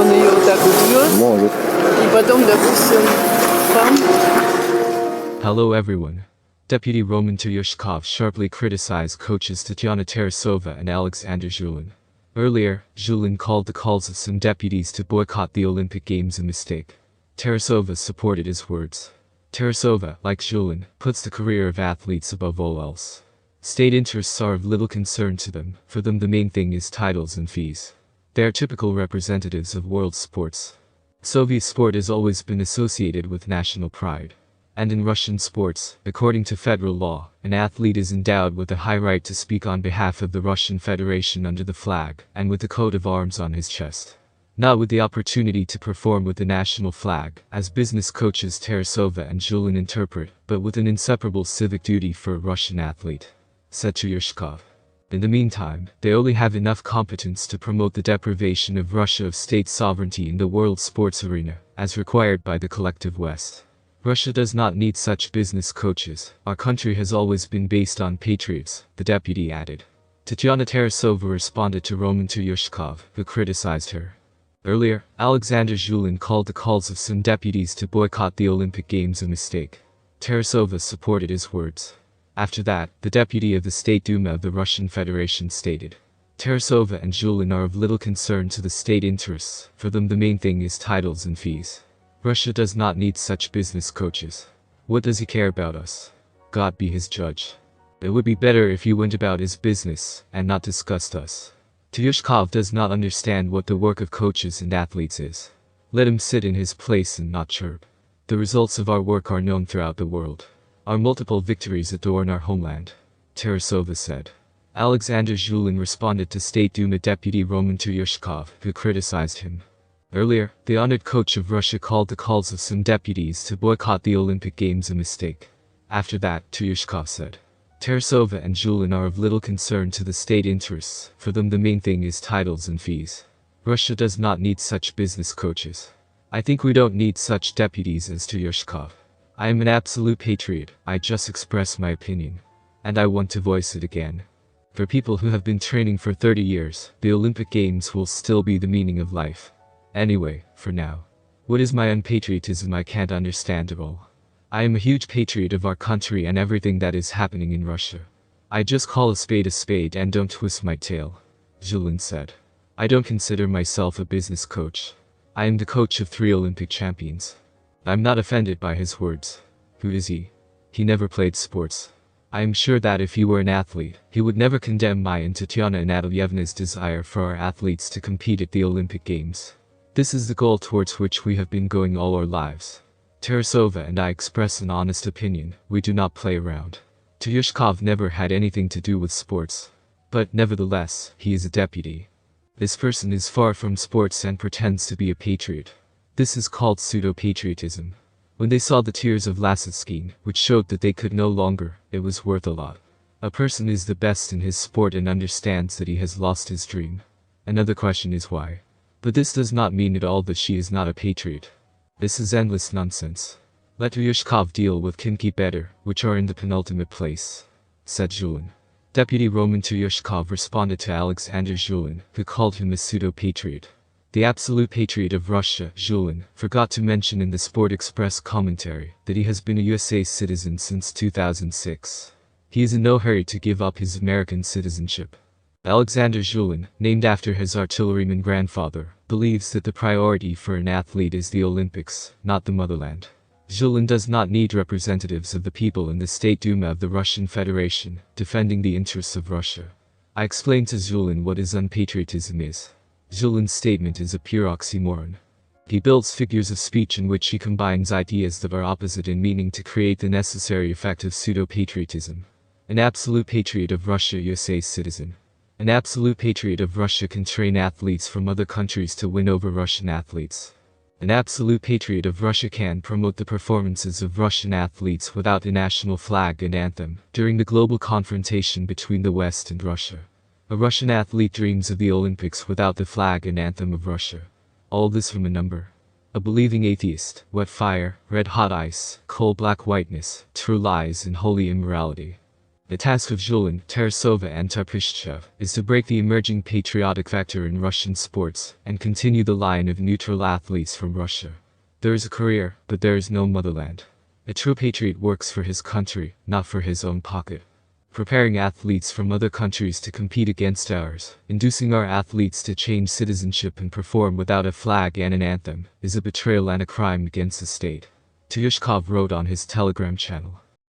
он ее вот так вот жжет, Может. и потом, допустим, пам. Hello everyone. Deputy Roman Tyushkov sharply criticized coaches Tatyana Tarasova and Alexander Zhulin. Earlier, Zhulin called the calls of some deputies to boycott the Olympic Games a mistake. Tarasova supported his words. Tarasova, like Zhulin, puts the career of athletes above all else. State interests are of little concern to them, for them the main thing is titles and fees. They are typical representatives of world sports. Soviet sport has always been associated with national pride. And in Russian sports, according to federal law, an athlete is endowed with a high right to speak on behalf of the Russian Federation under the flag, and with the coat of arms on his chest. Not with the opportunity to perform with the national flag, as business coaches Tarasova and Zhulin interpret, but with an inseparable civic duty for a Russian athlete, said Tyushkov. In the meantime, they only have enough competence to promote the deprivation of Russia of state sovereignty in the world sports arena, as required by the collective West. Russia does not need such business coaches. Our country has always been based on patriots, the deputy added. Tatyana Tarasova responded to Roman Tyushkov, who criticized her. Earlier, Alexander Zhulin called the calls of some deputies to boycott the Olympic Games a mistake. Tarasova supported his words. After that, the deputy of the State Duma of the Russian Federation stated, Tarasova and Zhulin are of little concern to the state interests, for them the main thing is titles and fees. Russia does not need such business coaches. What does he care about us? God be his judge. It would be better if he went about his business, and not discussed us. Tyushkov does not understand what the work of coaches and athletes is. Let him sit in his place and not chirp. The results of our work are known throughout the world. Our multiple victories adorn our homeland, Tarasova said. Alexander Zhulin responded to State Duma deputy Roman Tyushkov, who criticized him. Earlier, the honored coach of Russia called the calls of some deputies to boycott the Olympic Games a mistake. After that, Tyushkov said, Tarasova and Zhulin are of little concern to the state interests, for them the main thing is titles and fees. Russia does not need such business coaches. I think we don't need such deputies as Tyushkov. I am an absolute patriot, I just express my opinion. And I want to voice it again. For people who have been training for 30 years, the Olympic Games will still be the meaning of life. Anyway, for now. What is my unpatriotism I can't understand at all. I am a huge patriot of our country and everything that is happening in Russia. I just call a spade and don't twist my tail, Zhulin said. I don't consider myself a business coach. I am the coach of 3 Olympic champions. I'm not offended by his words. Who is he? He never played sports. I am sure that if he were an athlete, he would never condemn my and Tatyana Anatolievna's desire for our athletes to compete at the Olympic Games. This is the goal towards which we have been going all our lives. Tarasova and I express an honest opinion, we do not play around. Tyushkov never had anything to do with sports. But nevertheless, he is a deputy. This person is far from sports and pretends to be a patriot. This is called pseudo-patriotism. When they saw the tears of Lasitskin, which showed that they could no longer, it was worth a lot. A person is the best in his sport and understands that he has lost his dream. Another question is why. But this does not mean at all that she is not a patriot. This is endless nonsense. Let Tyushkov deal with Kimki better, which are in the penultimate place, said Zhulin. Deputy Roman Tyushkov responded to Alexander Zhulin, who called him a pseudo-patriot. The absolute patriot of Russia, Zhulin, forgot to mention in the Sport Express commentary that he has been a USA citizen since 2006. He is in no hurry to give up his American citizenship. Alexander Zhulin, named after his artilleryman grandfather, believes that the priority for an athlete is the Olympics, not the motherland. Zhulin does not need representatives of the people in the State Duma of the Russian Federation, defending the interests of Russia. I explained to Zhulin what his unpatriotism is. Zhulin's statement is a pure oxymoron. He builds figures of speech in which he combines ideas that are opposite in meaning to create the necessary effect of pseudo-patriotism. An absolute patriot of Russia, USA's citizen. An absolute patriot of Russia can train athletes from other countries to win over Russian athletes. An absolute patriot of Russia can promote the performances of Russian athletes without the national flag and anthem during the global confrontation between the West and Russia. A Russian athlete dreams of the Olympics without the flag and anthem of Russia. All this from a number. A believing atheist, wet fire, red hot ice, coal black whiteness, true lies and holy immorality. The task of Julin, Tarasova and Tarapishchev is to break the emerging patriotic factor in Russian sports and continue the line of neutral athletes from Russia. There is a career, but there is no motherland. A true patriot works for his country, not for his own pocket. Preparing athletes from other countries to compete against ours, inducing our athletes to change citizenship and perform without a flag and an anthem, is a betrayal and a crime against the state. Tyushkov wrote on his Telegram channel.